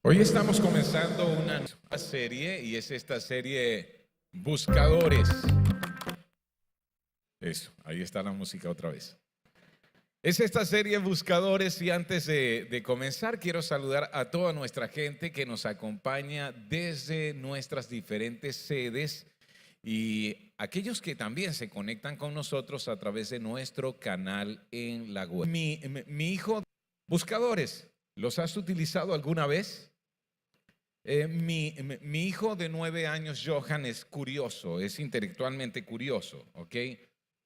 Hoy estamos comenzando una nueva serie y es esta serie Buscadores. Eso, ahí está la música otra vez. Es esta serie Buscadores y antes de comenzar quiero saludar a toda nuestra gente que nos acompaña desde nuestras diferentes sedes y aquellos que también se conectan con nosotros a través de nuestro canal en la web. Mi hijo, Buscadores, ¿los has utilizado alguna vez? Mi hijo de 9 años, Johan, es curioso, es intelectualmente curioso, ¿ok?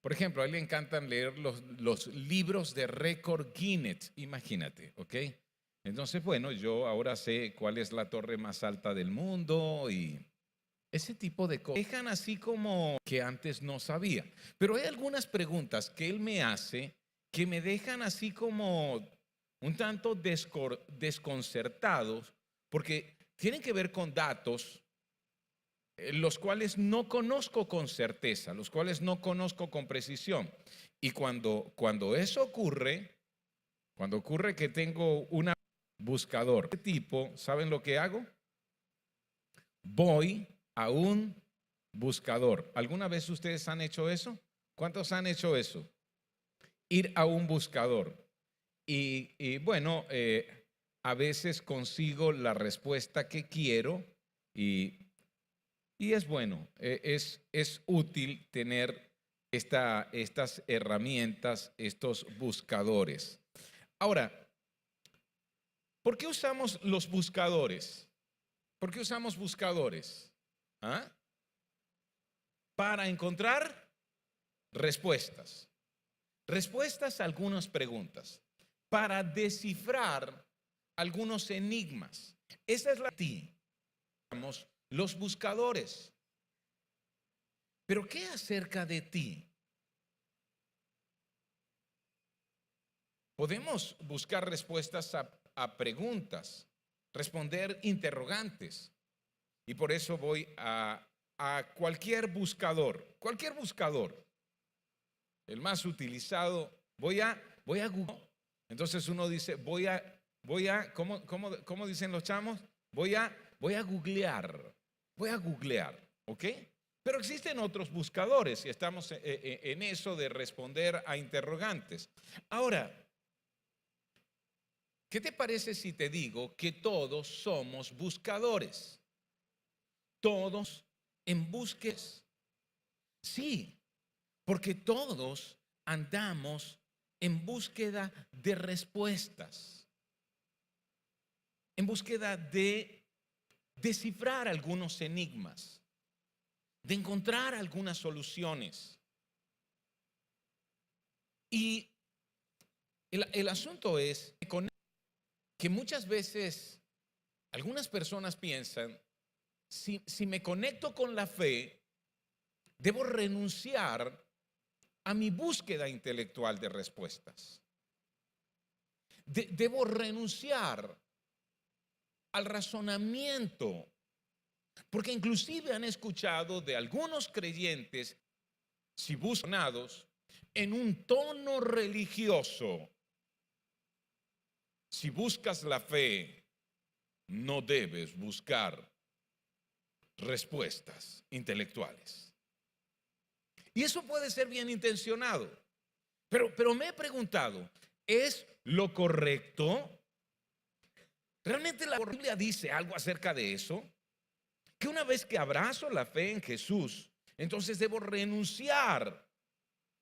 Por ejemplo, a él le encantan leer los libros de récord Guinness, imagínate, ¿ok? Entonces, bueno, yo ahora sé cuál es la torre más alta del mundo y ese tipo de cosas. Dejan así como que antes no sabía. Pero hay algunas preguntas que él me hace que me dejan así como un tanto desconcertados porque tienen que ver con datos los cuales no conozco con certeza, los cuales no conozco con precisión. Y cuando eso ocurre, cuando ocurre que tengo un buscador de tipo, ¿saben lo que hago? Voy a un buscador. ¿Alguna vez ustedes han hecho eso? ¿Cuántos han hecho eso? Ir a un buscador. Y bueno, a veces consigo la respuesta que quiero y es bueno, es útil tener estas herramientas, estos buscadores. Ahora, ¿por qué usamos los buscadores? ¿Por qué usamos buscadores? ¿Ah? Para encontrar respuestas. Respuestas a algunas preguntas. Para descifrar algunos enigmas. Esa es la ti. Los buscadores. Pero ¿qué acerca de ti? Podemos buscar respuestas a preguntas, responder interrogantes. Y por eso voy a cualquier buscador, el más utilizado, voy a Google. Entonces uno dice, ¿cómo dicen los chamos? Voy a googlear, ¿ok? Pero existen otros buscadores y estamos en eso de responder a interrogantes. Ahora, ¿qué te parece si te digo que todos somos buscadores? Todos en búsquedas. Sí, porque todos andamos en búsqueda de respuestas, en búsqueda de descifrar algunos enigmas, de encontrar algunas soluciones. Y el asunto es que muchas veces algunas personas piensan, si me conecto con la fe, debo renunciar a mi búsqueda intelectual de respuestas. Debo renunciar al razonamiento, porque inclusive han escuchado de algunos creyentes, si buscados, en un tono religioso. Si buscas la fe, no debes buscar respuestas intelectuales. Y eso puede ser bien intencionado. Pero me he preguntado, ¿es lo correcto? ¿Realmente la Biblia dice algo acerca de eso? Que una vez que abrazo la fe en Jesús, entonces debo renunciar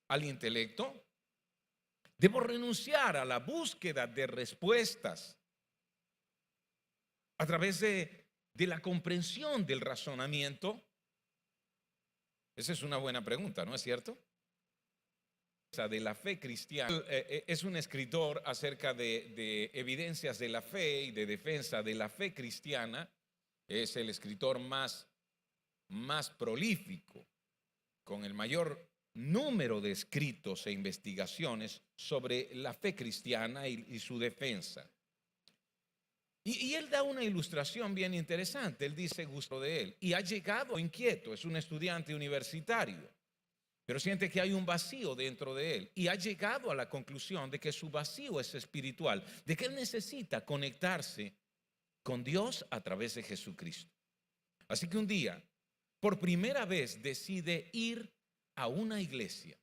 al intelecto. Debo renunciar a la búsqueda de respuestas a través de la comprensión del razonamiento. Esa es una buena pregunta, ¿no es cierto? De la fe cristiana. Es un escritor acerca de evidencias de la fe y de defensa de la fe cristiana. Es el escritor más prolífico, con el mayor número de escritos e investigaciones sobre la fe cristiana y su defensa. Y él da una ilustración bien interesante. Él dice, gusto de él, y ha llegado inquieto, es un estudiante universitario, pero siente que hay un vacío dentro de él y ha llegado a la conclusión de que su vacío es espiritual, de que él necesita conectarse con Dios a través de Jesucristo. Así que un día, por primera vez, decide ir a una iglesia.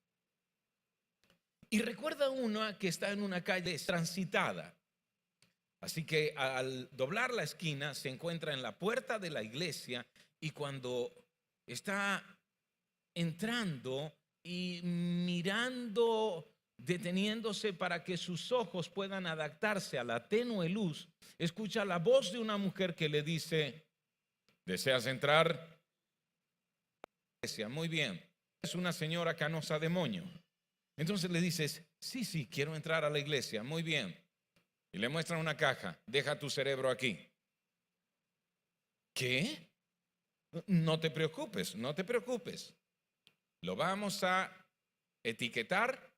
Y recuerda una que está en una calle transitada. Así que al doblar la esquina se encuentra en la puerta de la iglesia, y cuando está entrando y mirando, deteniéndose para que sus ojos puedan adaptarse a la tenue luz, escucha la voz de una mujer que le dice: ¿deseas entrar? Muy bien. Es una señora canosa de moño. Entonces le dices: sí, quiero entrar a la iglesia. Muy bien. Y le muestran una caja. Deja tu cerebro aquí. ¿Qué? No te preocupes, no te preocupes. Lo vamos a etiquetar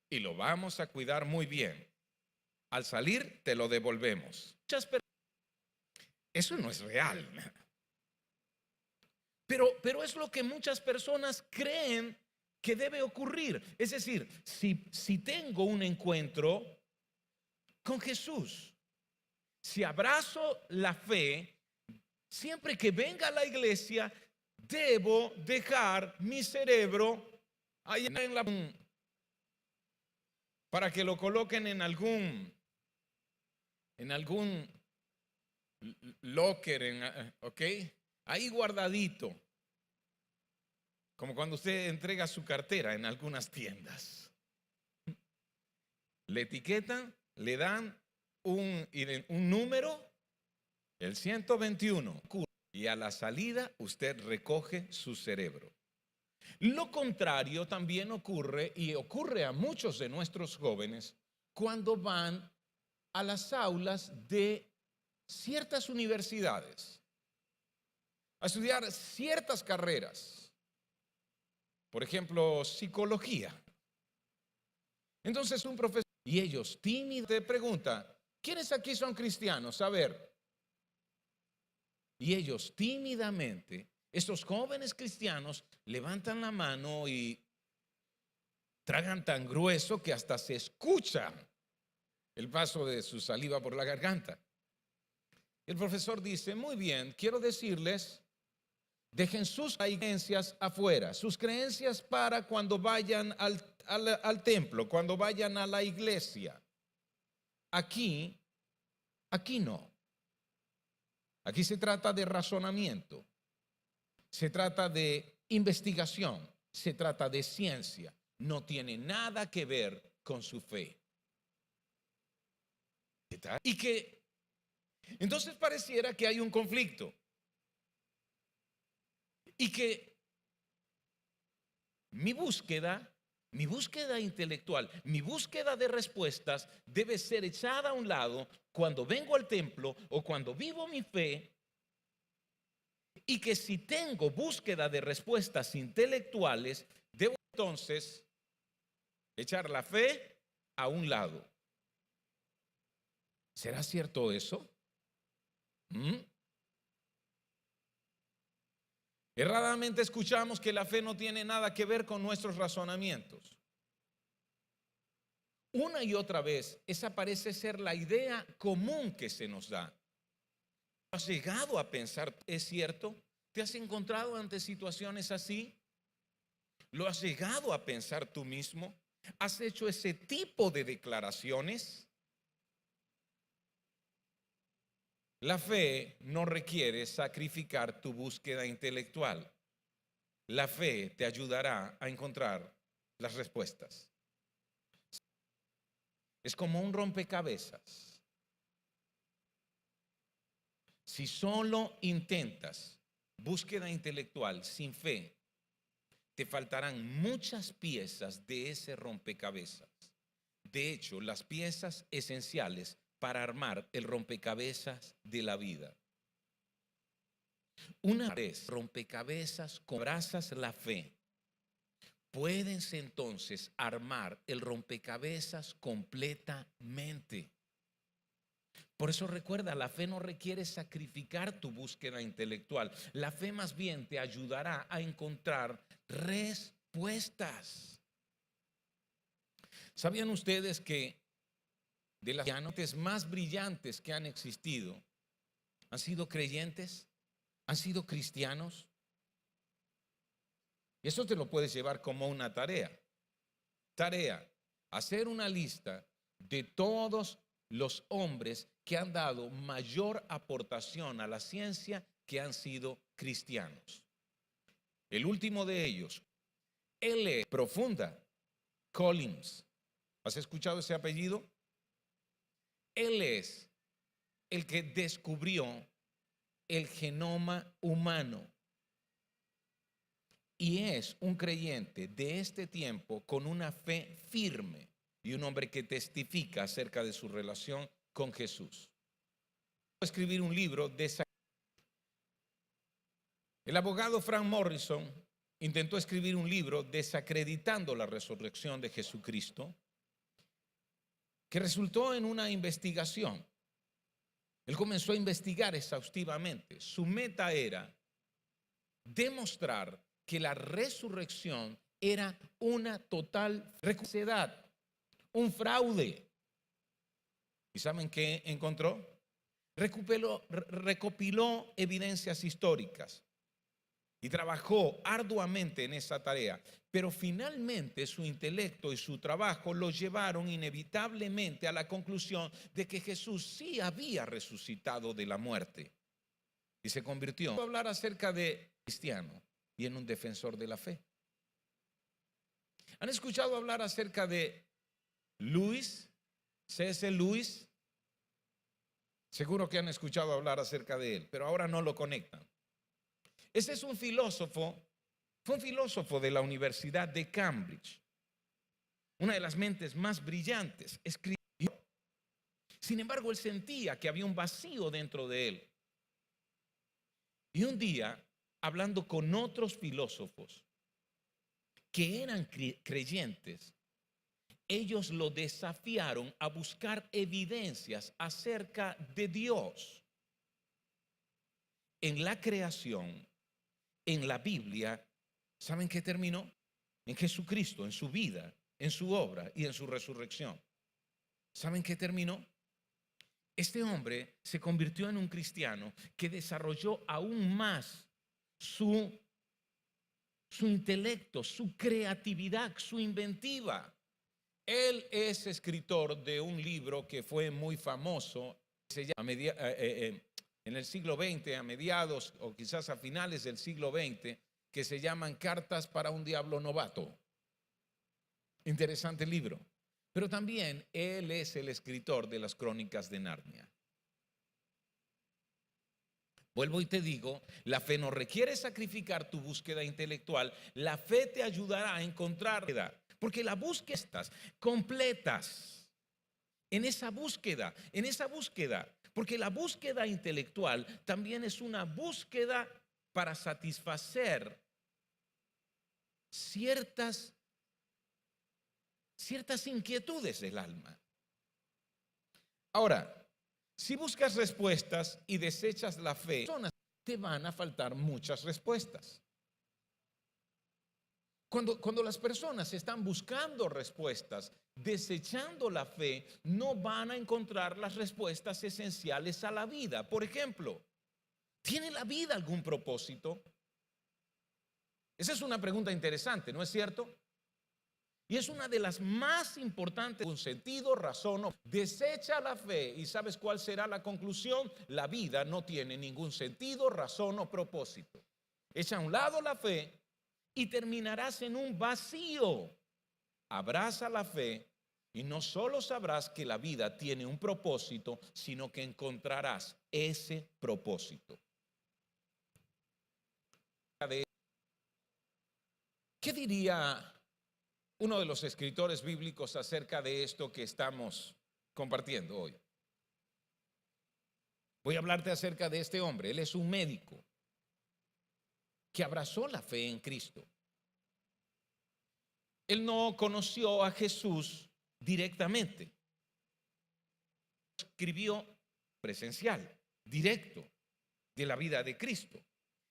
y lo vamos a cuidar muy bien. Al salir te lo devolvemos. Eso no es real. Pero es lo que muchas personas creen que debe ocurrir. Es decir, si tengo un encuentro con Jesús, si abrazo la fe, siempre que venga a la iglesia, debo dejar mi cerebro ahí para que lo coloquen en algún locker, ¿ok? Ahí guardadito. Como cuando usted entrega su cartera en algunas tiendas. Le etiquetan, le dan un número, el 121, y a la salida usted recoge su cerebro. Lo contrario también ocurre, y ocurre a muchos de nuestros jóvenes, cuando van a las aulas de ciertas universidades a estudiar ciertas carreras, por ejemplo, psicología. Entonces un profesor, y ellos tímidos, te pregunta: ¿quiénes aquí son cristianos? A ver. Y ellos tímidamente, estos jóvenes cristianos, levantan la mano y tragan tan grueso que hasta se escucha el paso de su saliva por la garganta. El profesor dice: muy bien, quiero decirles, dejen sus creencias afuera, sus creencias para cuando vayan al templo, cuando vayan a la iglesia. Aquí no. Aquí se trata de razonamiento, se trata de investigación, se trata de ciencia. No tiene nada que ver con su fe. Y que entonces pareciera que hay un conflicto. Y que mi búsqueda intelectual, mi búsqueda de respuestas debe ser echada a un lado cuando vengo al templo o cuando vivo mi fe, y que si tengo búsqueda de respuestas intelectuales, debo entonces echar la fe a un lado. ¿Será cierto eso? Erradamente escuchamos que la fe no tiene nada que ver con nuestros razonamientos. Una y otra vez, esa parece ser la idea común que se nos da. ¿Has llegado a pensar, es cierto? ¿Te has encontrado ante situaciones así? ¿Lo has llegado a pensar tú mismo? ¿Has hecho ese tipo de declaraciones? La fe no requiere sacrificar tu búsqueda intelectual. La fe te ayudará a encontrar las respuestas. Es como un rompecabezas. Si solo intentas búsqueda intelectual sin fe, te faltarán muchas piezas de ese rompecabezas. De hecho, las piezas esenciales para armar el rompecabezas de la vida. Una vez rompecabezas, abrazas la fe, puedes entonces armar el rompecabezas completamente. Por eso recuerda, la fe no requiere sacrificar tu búsqueda intelectual. La fe más bien te ayudará a encontrar respuestas. ¿Sabían ustedes que de las mentes más brillantes que han existido, ¿Han sido creyentes? ¿Han sido cristianos? Y eso te lo puedes llevar como una tarea. Tarea, hacer una lista de todos los hombres que han dado mayor aportación a la ciencia que han sido cristianos. El último de ellos, L. Profunda Collins. ¿Has escuchado ese apellido? Él es el que descubrió el genoma humano y es un creyente de este tiempo con una fe firme y un hombre que testifica acerca de su relación con Jesús. Escribir un libro de esa. El abogado Frank Morrison intentó escribir un libro desacreditando la resurrección de Jesucristo, que resultó en una investigación. Él comenzó a investigar exhaustivamente. Su meta era demostrar que la resurrección era una total falsedad, un fraude. ¿Y saben qué encontró? Recopiló evidencias históricas y trabajó arduamente en esa tarea, pero finalmente su intelecto y su trabajo lo llevaron inevitablemente a la conclusión de que Jesús sí había resucitado de la muerte y se convirtió en hablar acerca de cristiano y en un defensor de la fe. ¿Han escuchado hablar acerca de Lewis? C.S. Lewis. Seguro que han escuchado hablar acerca de él, pero ahora no lo conectan. Ese es un filósofo, fue un filósofo de la Universidad de Cambridge, una de las mentes más brillantes. Escribió. Sin embargo, él sentía que había un vacío dentro de él. Y un día, hablando con otros filósofos que eran creyentes, ellos lo desafiaron a buscar evidencias acerca de Dios en la creación, en la Biblia. ¿Saben qué terminó? En Jesucristo, en su vida, en su obra y en su resurrección. ¿Saben qué terminó? Este hombre se convirtió en un cristiano que desarrolló aún más su intelecto, su creatividad, su inventiva. Él es escritor de un libro que fue muy famoso, se llama en el siglo XX, a mediados o quizás a finales del siglo XX, que se llaman Cartas para un Diablo Novato. Interesante libro. Pero también él es el escritor de las Crónicas de Narnia. Vuelvo y te digo, la fe no requiere sacrificar tu búsqueda intelectual. La fe te ayudará a encontrar, porque la búsqueda estás completas en esa búsqueda, porque la búsqueda intelectual también es una búsqueda para satisfacer ciertas inquietudes del alma. Ahora, si buscas respuestas y desechas la fe, te van a faltar muchas respuestas. Cuando las personas están buscando respuestas, desechando la fe, no van a encontrar las respuestas esenciales a la vida. Por ejemplo, ¿tiene la vida algún propósito? Esa es una pregunta interesante, ¿no es cierto? Y es una de las más importantes. Un sentido, razón o desecha la fe. ¿Y sabes cuál será la conclusión? La vida no tiene ningún sentido, razón o propósito. Echa a un lado la fe y terminarás en un vacío. Abraza la fe y no solo sabrás que la vida tiene un propósito, sino que encontrarás ese propósito. ¿Qué diría uno de los escritores bíblicos acerca de esto que estamos compartiendo hoy? Voy a hablarte acerca de este hombre. Él es un médico que abrazó la fe en Cristo. Él no conoció a Jesús directamente. Escribió presencial, directo, de la vida de Cristo.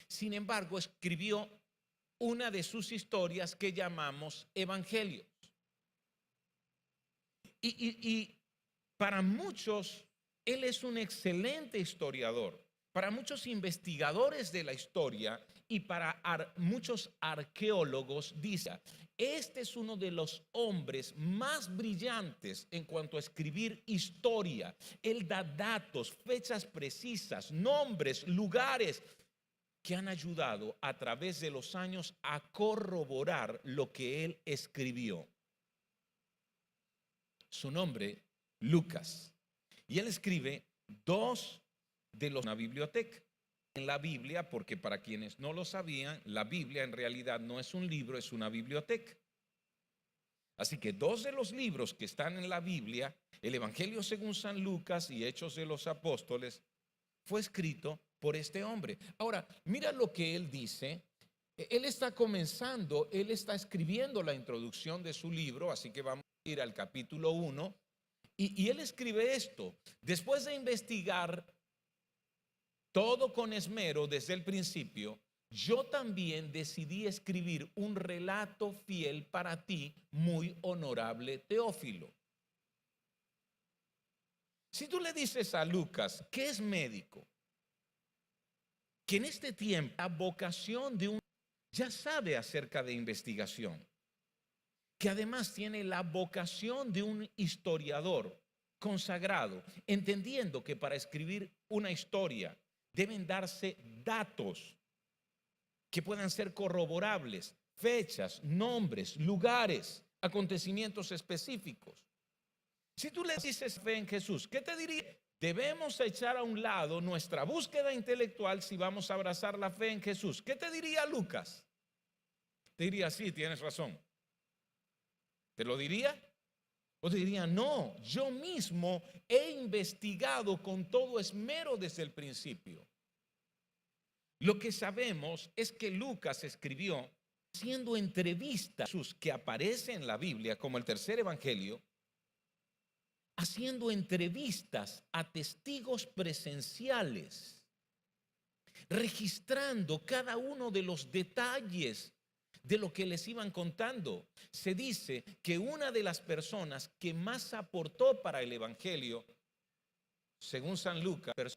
Sin embargo, escribió una de sus historias que llamamos evangelios. Y para muchos, él es un excelente historiador, Para muchos investigadores de la historia y para muchos arqueólogos, dice, este es uno de los hombres más brillantes en cuanto a escribir historia. Él da datos, fechas precisas, nombres, lugares que han ayudado a través de los años a corroborar lo que él escribió. Su nombre, Lucas. Y él escribe dos de una biblioteca en la Biblia, porque para quienes no lo sabían, la Biblia en realidad no es un libro, es una biblioteca. Así que dos de los libros que están en la Biblia, el Evangelio según San Lucas y Hechos de los Apóstoles, fue escrito por este hombre. Ahora, mira lo que él dice. Él está comenzando, él está escribiendo la introducción de su libro, así que vamos a ir al capítulo 1. Y él escribe esto: después de investigar todo con esmero desde el principio, yo también decidí escribir un relato fiel para ti, muy honorable Teófilo. Si tú le dices a Lucas que es médico, que en este tiempo la vocación de un ya sabe acerca de investigación, que además tiene la vocación de un historiador consagrado, entendiendo que para escribir una historia deben darse datos que puedan ser corroborables, fechas, nombres, lugares, acontecimientos específicos. Si tú le dices fe en Jesús, ¿qué te diría? Debemos echar a un lado nuestra búsqueda intelectual si vamos a abrazar la fe en Jesús. ¿Qué te diría Lucas? Te diría, sí, tienes razón. ¿Te lo diría? O te diría, no, yo mismo he investigado con todo esmero desde el principio. Lo que sabemos es que Lucas escribió haciendo entrevistas que aparecen en la Biblia como el tercer evangelio, haciendo entrevistas a testigos presenciales, registrando cada uno de los detalles de lo que les iban contando. Se dice que una de las personas que más aportó para el evangelio, según San Lucas,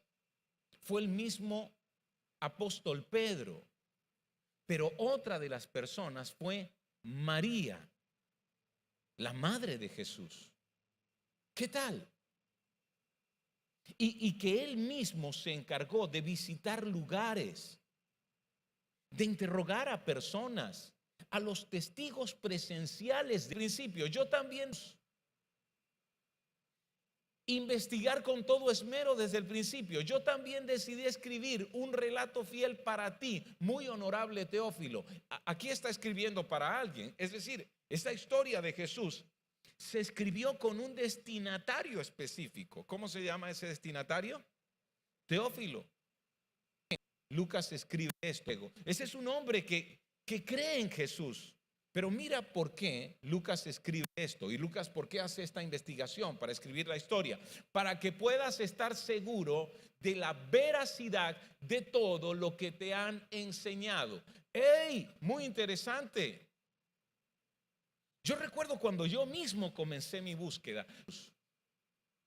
fue el mismo apóstol Pedro, pero otra de las personas fue María, la madre de Jesús. ¿Qué tal? Y que él mismo se encargó de visitar lugares, de interrogar a personas, a los testigos presenciales del principio. Yo también investigar con todo esmero desde el principio. Yo también decidí escribir un relato fiel para ti, muy honorable Teófilo. Aquí está escribiendo para alguien. Es decir, esta historia de Jesús se escribió con un destinatario específico. ¿Cómo se llama ese destinatario? Teófilo. Lucas escribe esto. Ese es un hombre que cree en Jesús. Pero mira por qué Lucas escribe esto. Y Lucas, ¿por qué hace esta investigación para escribir la historia? Para que puedas estar seguro de la veracidad de todo lo que te han enseñado. ¡Ey! Muy interesante. Yo recuerdo cuando yo mismo comencé mi búsqueda,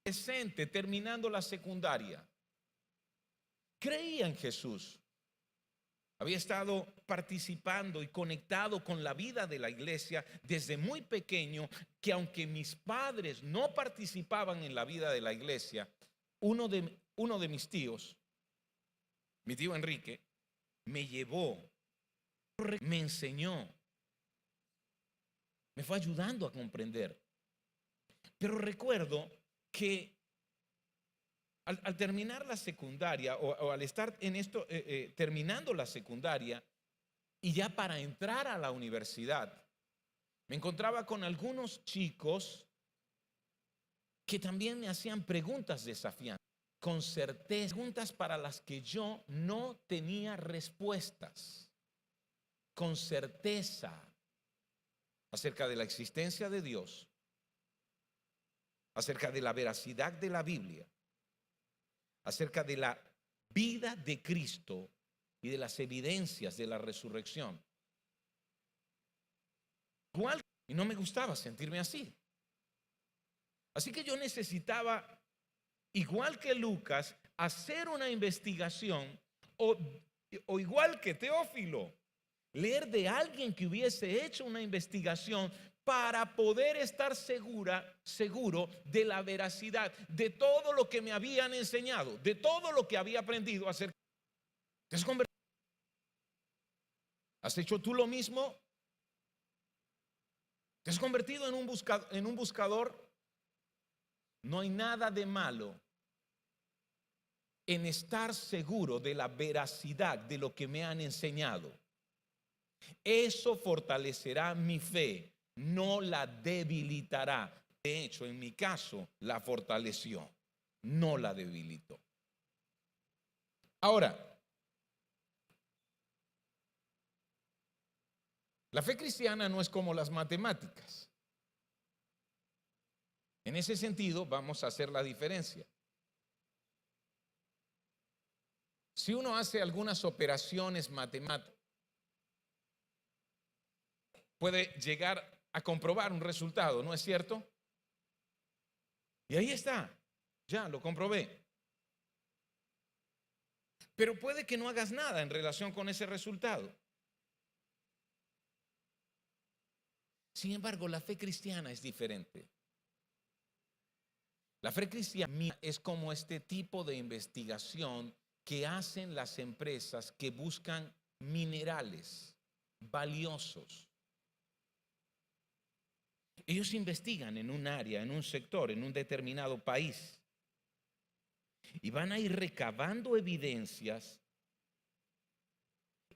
presente, terminando la secundaria, creía en Jesús. Había estado participando y conectado con la vida de la iglesia desde muy pequeño, que aunque mis padres no participaban en la vida de la iglesia, uno de mis tíos, mi tío Enrique, me llevó, me enseñó, me fue ayudando a comprender. Pero recuerdo que al terminar la secundaria o al estar en esto, terminando la secundaria y ya para entrar a la universidad, me encontraba con algunos chicos que también me hacían preguntas desafiantes, con certeza, preguntas para las que yo no tenía respuestas, con certeza acerca de la existencia de Dios, acerca de la veracidad de la Biblia, acerca de la vida de Cristo y de las evidencias de la resurrección. Igual, y no me gustaba sentirme así. Así que yo necesitaba igual que Lucas, hacer una investigación o igual que Teófilo, leer de alguien que hubiese hecho una investigación para poder estar seguro de la veracidad de todo lo que me habían enseñado, de todo lo que había aprendido acerca. ¿Has hecho tú lo mismo? ¿Te has convertido en un buscador? No hay nada de malo en estar seguro de la veracidad de lo que me han enseñado. Eso fortalecerá mi fe, no la debilitará. De hecho, en mi caso, la fortaleció, no la debilitó. Ahora, la fe cristiana no es como las matemáticas. En ese sentido, vamos a hacer la diferencia. Si uno hace algunas operaciones matemáticas, puede llegar a comprobar un resultado, ¿no es cierto? Y ahí está, ya lo comprobé. Pero puede que no hagas nada en relación con ese resultado. Sin embargo, la fe cristiana es diferente. La fe cristiana es como este tipo de investigación que hacen las empresas que buscan minerales valiosos. Ellos investigan en un área, en un sector, en un determinado país y van a ir recabando evidencias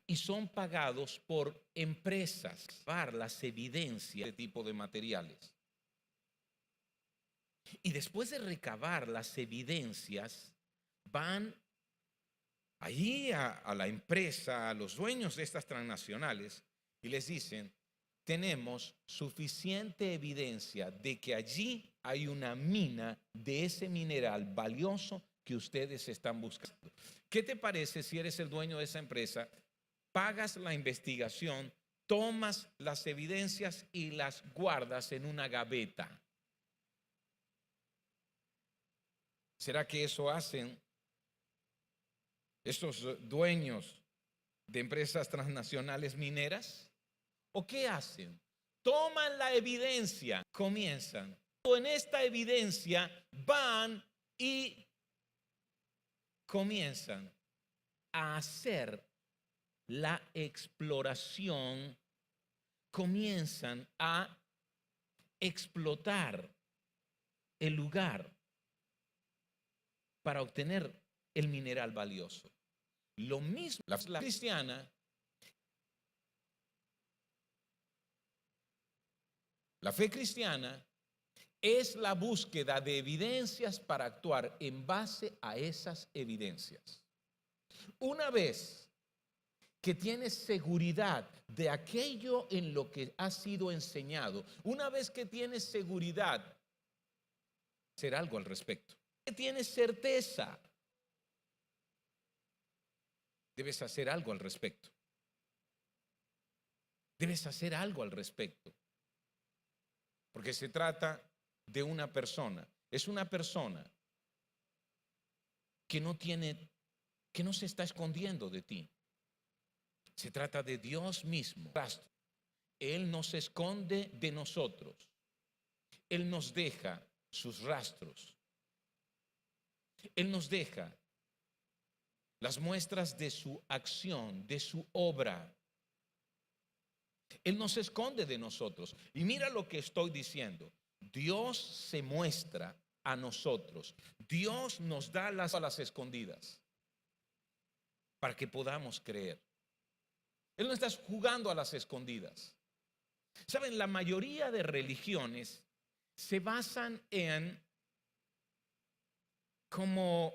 y son pagados por empresas para las evidencias de tipo de materiales. Y después de recabar las evidencias, van allí a la empresa, a los dueños de estas transnacionales y les dicen: tenemos suficiente evidencia de que allí hay una mina de ese mineral valioso que ustedes están buscando. ¿Qué te parece si eres el dueño de esa empresa? Pagas la investigación, tomas las evidencias y las guardas en una gaveta. ¿Será que eso hacen estos dueños de empresas transnacionales mineras? ¿O qué hacen? Toman la evidencia, comienzan. En esta evidencia van y comienzan a hacer la exploración, comienzan a explotar el lugar para obtener el mineral valioso. Lo mismo la cristiana. La fe cristiana es la búsqueda de evidencias para actuar en base a esas evidencias. Una vez que tienes seguridad de aquello en lo que has sido enseñado, una vez que tienes seguridad, hacer algo al respecto. Tienes certeza, debes hacer algo al respecto. Debes hacer algo al respecto. Porque se trata de una persona. Es una persona que no se está escondiendo de ti. Se trata de Dios mismo. Él no se esconde de nosotros. Él nos deja sus rastros. Él nos deja las muestras de su acción, de su obra. Él no se esconde de nosotros. Y mira lo que estoy diciendo. Dios se muestra a nosotros. Dios nos da a las escondidas para que podamos creer. Él no está jugando a las escondidas. Saben, la mayoría de religiones se basan en como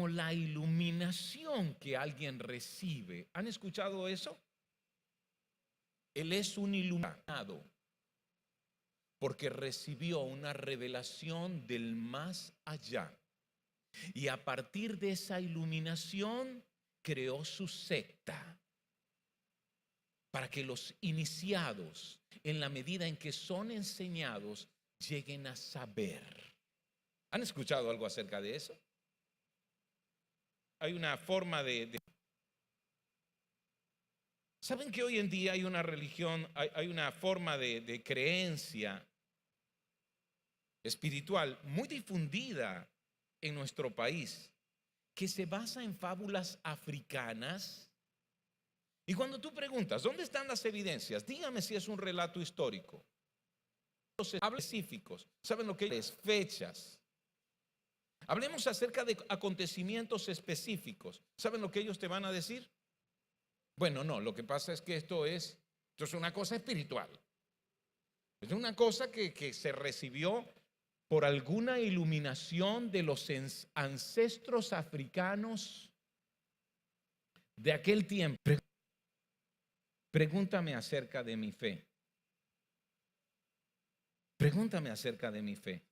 la iluminación que alguien recibe. ¿Han escuchado eso? Él es un iluminado porque recibió una revelación del más allá. Y a partir de esa iluminación creó su secta para que los iniciados, en la medida en que son enseñados, lleguen a saber. ¿Han escuchado algo acerca de eso? Hay una forma de... ¿Saben que hoy en día hay una religión, hay una forma de creencia espiritual muy difundida en nuestro país que se basa en fábulas africanas? Y cuando tú preguntas, ¿dónde están las evidencias? Dígame si es un relato histórico. Los específicos, ¿saben lo que es? Fechas. Hablemos acerca de acontecimientos específicos. ¿Saben lo que ellos te van a decir? Bueno, no, lo que pasa es que esto es una cosa espiritual. Es una cosa que se recibió por alguna iluminación de los ancestros africanos de aquel tiempo. Pregúntame acerca de mi fe. Pregúntame acerca de mi fe.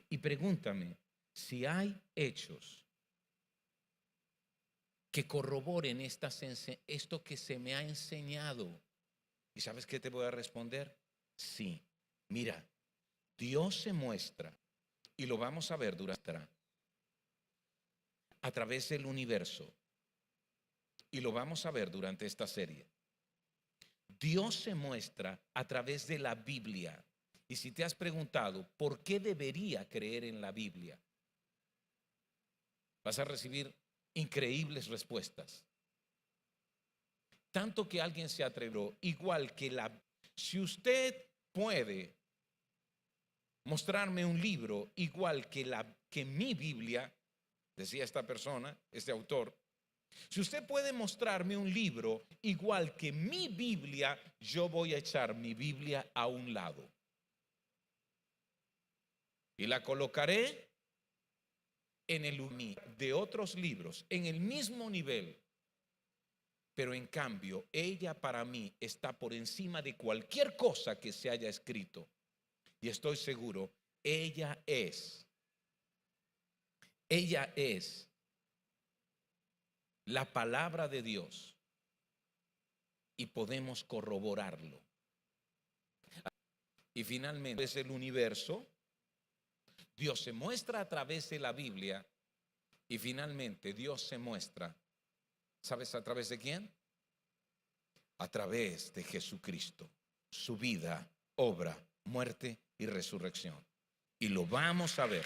Y pregúntame si hay hechos que corroboren esto que se me ha enseñado. ¿Y sabes qué te voy a responder? Sí. Mira, Dios se muestra, y lo vamos a ver a través del universo, y lo vamos a ver durante esta serie. Dios se muestra a través de la Biblia. Y si te has preguntado por qué debería creer en la Biblia, vas a recibir increíbles respuestas. Tanto que alguien se atrevió, igual que si usted puede mostrarme un libro igual que mi Biblia, decía esta persona, este autor, si usted puede mostrarme un libro igual que mi Biblia, yo voy a echar mi Biblia a un lado y la colocaré en el de otros libros, en el mismo nivel. Pero en cambio, ella para mí está por encima de cualquier cosa que se haya escrito. Y estoy seguro, ella es la palabra de Dios y podemos corroborarlo. Y finalmente es el universo. Dios se muestra a través de la Biblia y finalmente Dios se muestra, ¿sabes a través de quién? A través de Jesucristo, su vida, obra, muerte y resurrección. Y lo vamos a ver.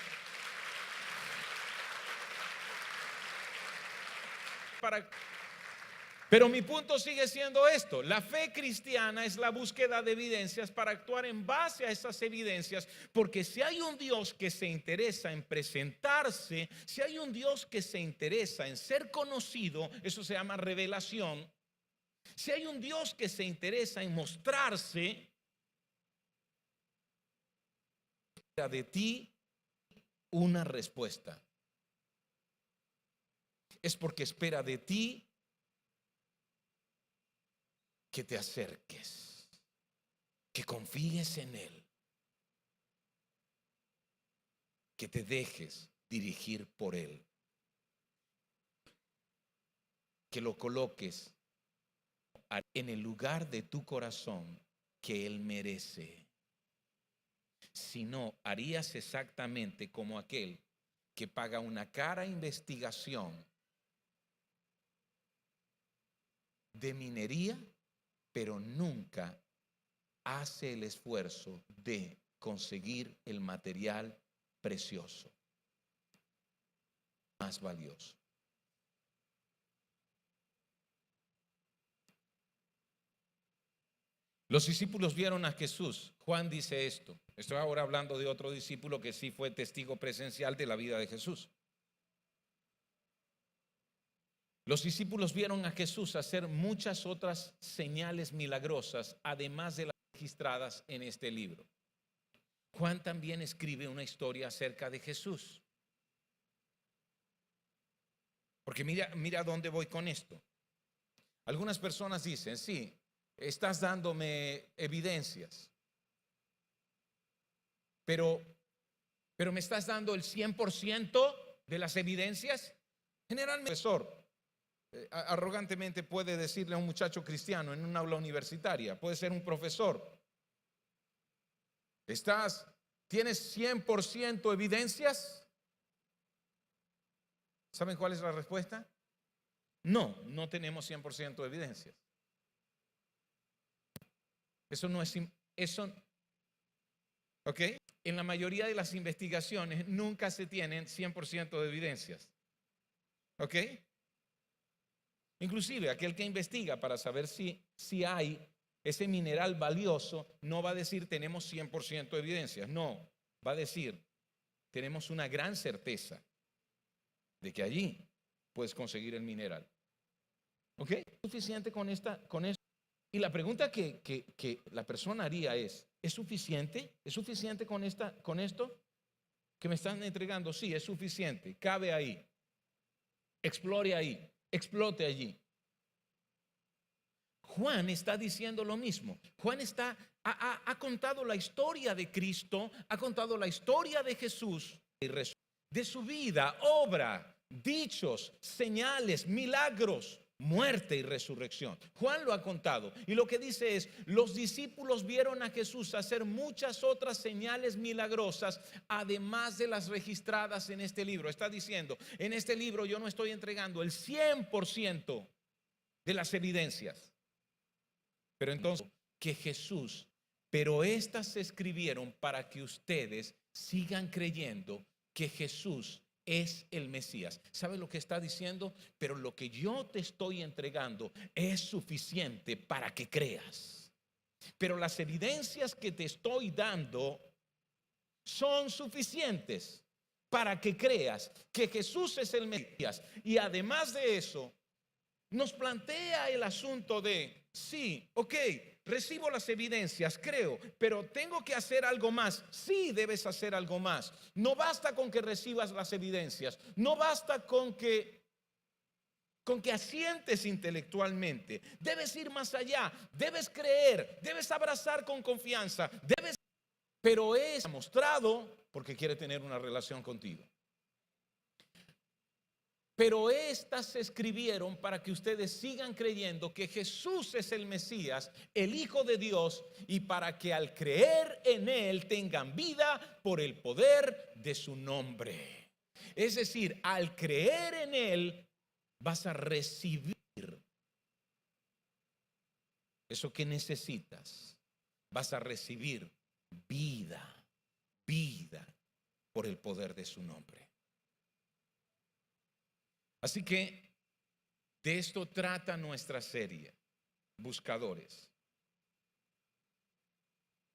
Pero mi punto sigue siendo esto: la fe cristiana es la búsqueda de evidencias para actuar en base a esas evidencias, porque si hay un Dios que se interesa en presentarse, si hay un Dios que se interesa en ser conocido, eso se llama revelación. Si hay un Dios que se interesa en mostrarse, de ti una respuesta. Es porque espera de ti que te acerques, que confíes en Él, que te dejes dirigir por Él, que lo coloques en el lugar de tu corazón que Él merece. Si no, harías exactamente como aquel que paga una cara investigación de minería, pero nunca hace el esfuerzo de conseguir el material precioso, más valioso. Los discípulos vieron a Jesús. Juan dice esto. Estoy ahora hablando de otro discípulo que sí fue testigo presencial de la vida de Jesús. Los discípulos vieron a Jesús hacer muchas otras señales milagrosas, además de las registradas en este libro. Juan también escribe una historia acerca de Jesús. Porque mira dónde voy con esto. Algunas personas dicen, sí, estás dándome evidencias, pero me estás dando el 100% de las evidencias. Generalmente, el profesor arrogantemente puede decirle a un muchacho cristiano en un aula universitaria, puede ser un profesor: ¿Tienes 100% evidencias? ¿Saben cuál es la respuesta? No, no tenemos 100% evidencias. Eso no es, ¿ok? En la mayoría de las investigaciones nunca se tienen 100% de evidencias. ¿Ok? Inclusive aquel que investiga para saber si hay ese mineral valioso, no va a decir tenemos 100% de evidencias. No, va a decir tenemos una gran certeza de que allí puedes conseguir el mineral. ¿Ok? ¿Es suficiente con esto? Y la pregunta que la persona haría ¿es suficiente? ¿Es suficiente con esto que me están entregando? Sí, es suficiente. Cabe ahí. Explore ahí. Explote allí. Juan está diciendo lo mismo. Juan ha contado la historia de Cristo, ha contado la historia de Jesús, de su vida, obra, dichos, señales, milagros, muerte y resurrección. Juan lo ha contado y lo que dice es: los discípulos vieron a Jesús hacer muchas otras señales milagrosas además de las registradas en este libro. Está diciendo, en este libro yo no estoy entregando el 100% de las evidencias, pero entonces pero estas se escribieron para que ustedes sigan creyendo que Jesús es el Mesías. ¿Sabe lo que está diciendo? Pero lo que yo te estoy entregando es suficiente para que creas. Pero las evidencias que te estoy dando son suficientes para que creas que Jesús es el Mesías. Y además de eso, nos plantea el asunto de, sí, ok, recibo las evidencias, creo, pero tengo que hacer algo más. Sí, debes hacer algo más. No basta con que recibas las evidencias, no basta con que asientes intelectualmente. Debes ir más allá, debes creer, debes abrazar con confianza, pero es mostrado porque quiere tener una relación contigo. Pero estas se escribieron para que ustedes sigan creyendo que Jesús es el Mesías, el Hijo de Dios, y para que al creer en Él tengan vida por el poder de su nombre. Es decir, al creer en Él vas a recibir eso que necesitas. Vas a recibir vida, vida por el poder de su nombre. Así que de esto trata nuestra serie, Buscadores.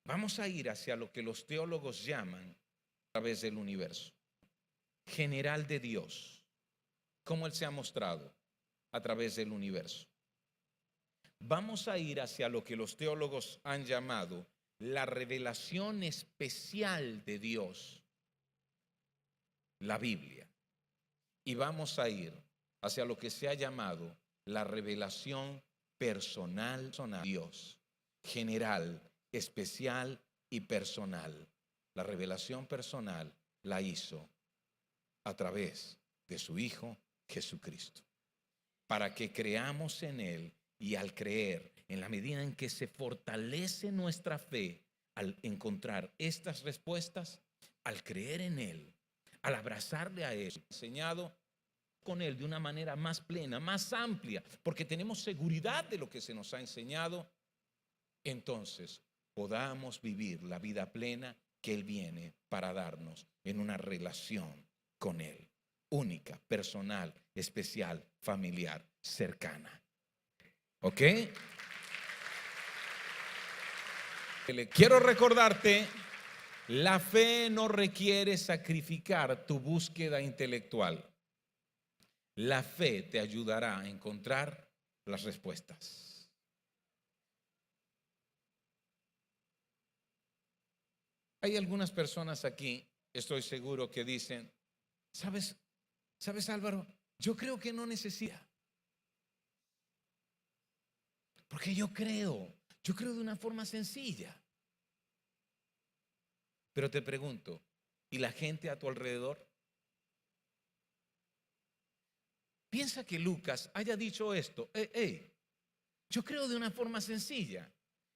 Vamos a ir hacia lo que los teólogos llaman a través del universo, general de Dios, como Él se ha mostrado a través del universo. Vamos a ir hacia lo que los teólogos han llamado la revelación especial de Dios, la Biblia. Y vamos a ir hacia lo que se ha llamado la revelación personal de Dios, general, especial y personal. La revelación personal la hizo a través de su Hijo Jesucristo, para que creamos en Él, y al creer, en la medida en que se fortalece nuestra fe, al encontrar estas respuestas, al creer en Él, al abrazarle a Él, enseñado con Él de una manera más plena, más amplia, porque tenemos seguridad de lo que se nos ha enseñado, entonces podamos vivir la vida plena que Él viene para darnos en una relación con Él, única, personal, especial, familiar, cercana. ¿Ok? Quiero recordarte, la fe no requiere sacrificar tu búsqueda intelectual. La fe te ayudará a encontrar las respuestas. Hay algunas personas aquí, estoy seguro, que dicen, ¿sabes Álvaro? Yo creo que no necesita. Porque yo creo de una forma sencilla. Pero te pregunto, ¿y la gente a tu alrededor? Piensa que Lucas haya dicho esto, yo creo de una forma sencilla.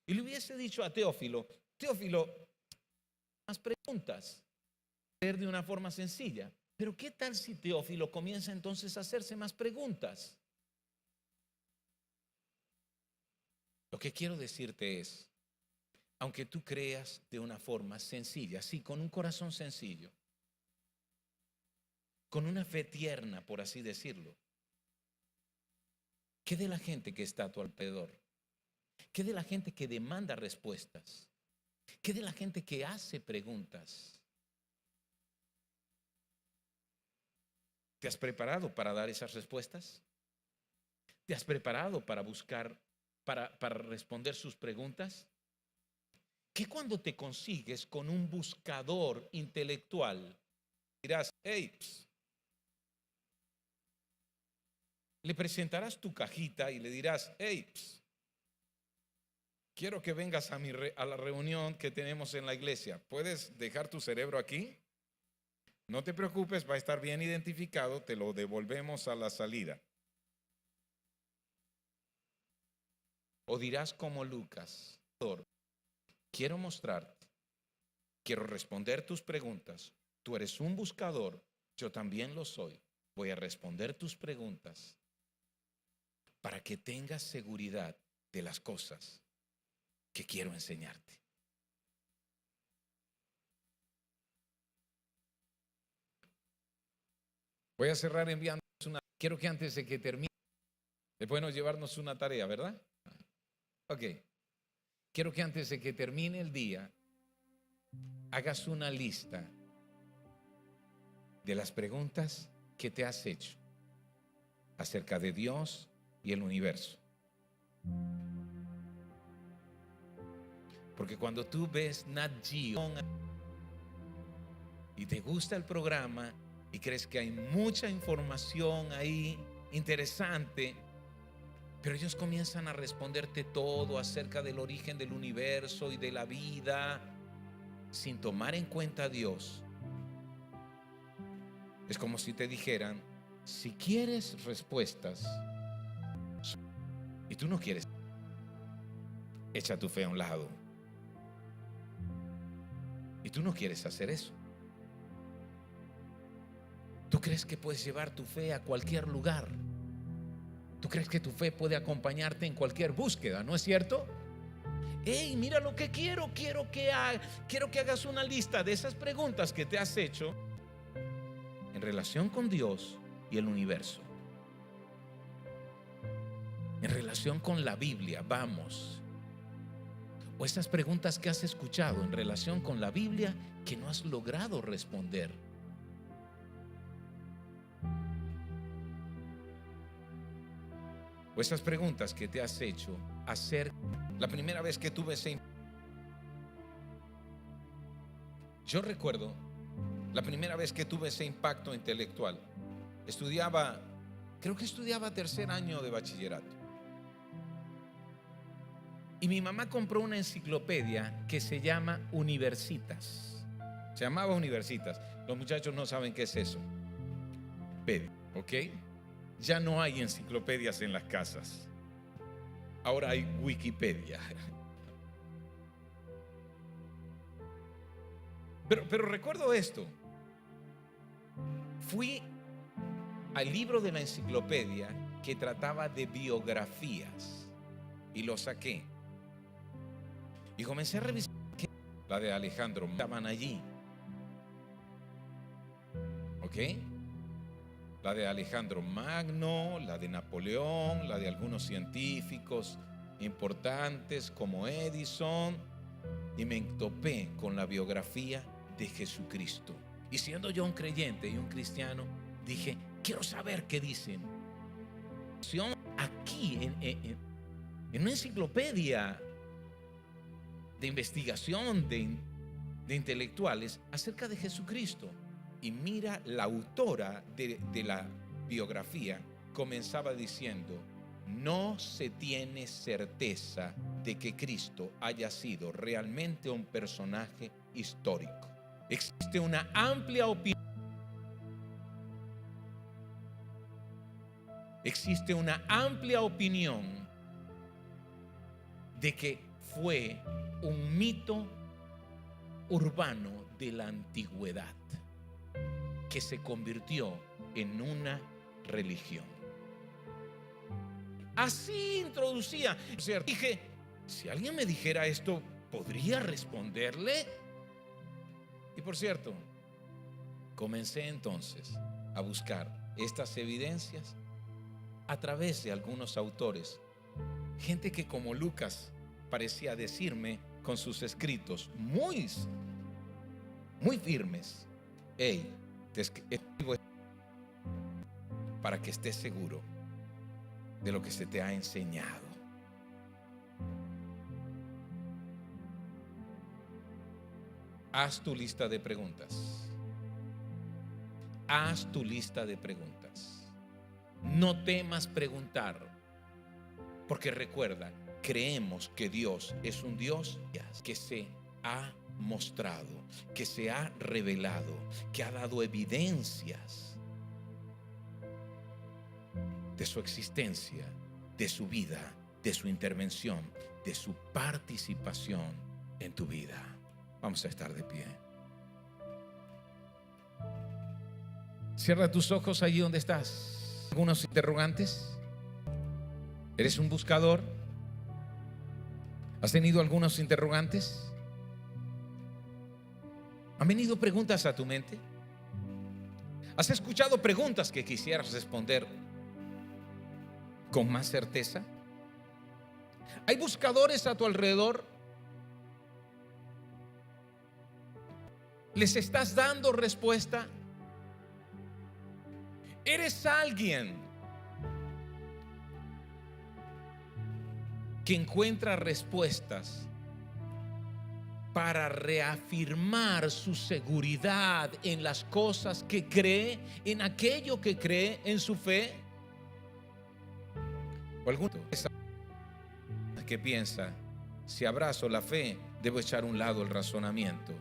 Y le hubiese dicho a Teófilo, más preguntas. preguntas. De una forma sencilla. Pero ¿qué tal si Teófilo comienza entonces a hacerse más preguntas? Lo que quiero decirte es, aunque tú creas de una forma sencilla, sí, con un corazón sencillo, con una fe tierna, por así decirlo, ¿qué de la gente que está a tu alrededor? ¿Qué de la gente que demanda respuestas? ¿Qué de la gente que hace preguntas? ¿Te has preparado para dar esas respuestas? ¿Te has preparado para buscar, para responder sus preguntas? ¿Qué cuando te consigues con un buscador intelectual dirás, hey, le presentarás tu cajita y le dirás, hey, quiero que vengas a la reunión que tenemos en la iglesia. ¿Puedes dejar tu cerebro aquí? No te preocupes, va a estar bien identificado, te lo devolvemos a la salida. O dirás como Lucas, quiero mostrarte, quiero responder tus preguntas. Tú eres un buscador, yo también lo soy. Voy a responder tus preguntas para que tengas seguridad de las cosas que quiero enseñarte. Voy a cerrar enviándoles quiero que antes de que termine, es bueno llevarnos una tarea, ¿verdad? Ok. Quiero que antes de que termine el día, hagas una lista de las preguntas que te has hecho acerca de Dios y el universo. Porque cuando tú ves Nat Geo y te gusta el programa y crees que hay mucha información ahí interesante, pero ellos comienzan a responderte todo acerca del origen del universo y de la vida sin tomar en cuenta a Dios. Es como si te dijeran, si quieres respuestas y tú no quieres, echa tu fe a un lado. Y tú no quieres hacer eso. Tú crees que puedes llevar tu fe a cualquier lugar. Tú crees que tu fe puede acompañarte en cualquier búsqueda, ¿no es cierto? Hey, mira lo que quiero que hagas una lista de esas preguntas que te has hecho en relación con Dios y el universo. En relación con la Biblia, vamos. O esas preguntas que has escuchado en relación con la Biblia que no has logrado responder. O esas preguntas que te has hecho hacer la primera vez que tuve ese. Yo recuerdo la primera vez que tuve ese impacto intelectual. Creo que estudiaba tercer año de bachillerato. Y mi mamá compró una enciclopedia que se llama Universitas. Se llamaba Universitas. Los muchachos no saben qué es eso. ¿Ok? Ya no hay enciclopedias en las casas. Ahora hay Wikipedia. Pero recuerdo esto. Fui al libro de la enciclopedia que trataba de biografías y lo saqué. Y comencé a revisar la de Alejandro. Estaban allí. ¿Ok? La de Alejandro Magno, la de Napoleón, la de algunos científicos importantes como Edison, y me topé con la biografía de Jesucristo. Y siendo yo un creyente y un cristiano, dije, quiero saber qué dicen. Aquí, en una enciclopedia de investigación de intelectuales acerca de Jesucristo. Y mira, la autora de la biografía comenzaba diciendo, no se tiene certeza de que Cristo haya sido realmente un personaje histórico. Existe una amplia opinión. Existe una amplia opinión de que fue un mito urbano de la antigüedad que se convirtió en una religión. Así introducía. Dije, si alguien me dijera esto, ¿podría responderle? Y por cierto, comencé entonces a buscar estas evidencias a través de algunos autores, gente que como Lucas parecía decirme con sus escritos muy firmes: hey, te escribo para que estés seguro de lo que se te ha enseñado. Haz tu lista de preguntas. Haz tu lista de preguntas. No temas preguntar, porque recuerda, creemos que Dios es un Dios que se ha mostrado, que se ha revelado, que ha dado evidencias de su existencia, de su vida, de su intervención, de su participación en tu vida. Vamos a estar de pie. Cierra tus ojos allí donde estás. ¿Algunos interrogantes? ¿Eres un buscador? ¿Has tenido algunos interrogantes? ¿Han venido preguntas a tu mente? ¿Has escuchado preguntas que quisieras responder con más certeza? ¿Hay buscadores a tu alrededor? ¿Les estás dando respuesta? ¿Eres alguien que encuentra respuestas para reafirmar su seguridad en las cosas que cree, en aquello que cree, en su fe? ¿O alguno que piensa, si abrazo la fe, debo echar a un lado el razonamiento?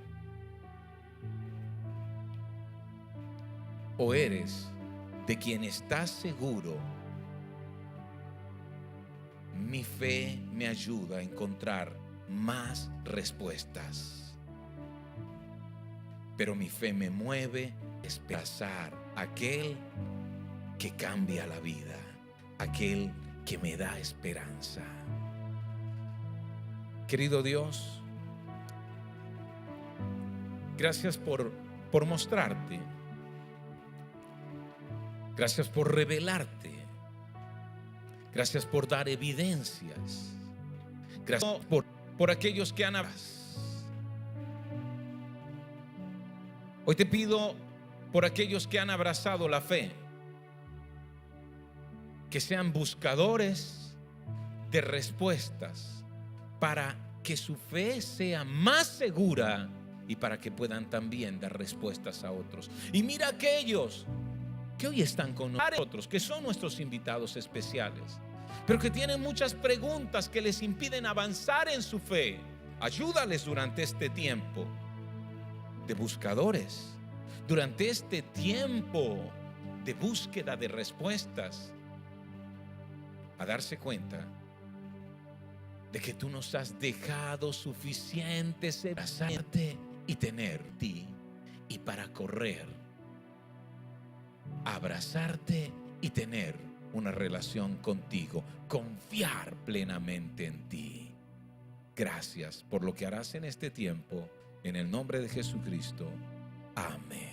¿O eres de quien está seguro? Mi fe me ayuda a encontrar más respuestas, pero mi fe me mueve a esperar aquel que cambia la vida, aquel que me da esperanza. Querido Dios, gracias por mostrarte. Gracias por revelarte. Gracias por dar evidencias. Gracias por aquellos que han abrazado. Hoy te pido por aquellos que han abrazado la fe, que sean buscadores de respuestas para que su fe sea más segura y para que puedan también dar respuestas a otros. Y mira aquellos que hoy están con nosotros, que son nuestros invitados especiales, pero que tienen muchas preguntas que les impiden avanzar en su fe. Ayúdales durante este tiempo de buscadores, durante este tiempo de búsqueda de respuestas, a darse cuenta de que tú nos has dejado suficientes abrazarte y tener ti, y para correr, abrazarte y tener una relación contigo, confiar plenamente en ti. Gracias por lo que harás en este tiempo, en el nombre de Jesucristo. Amén.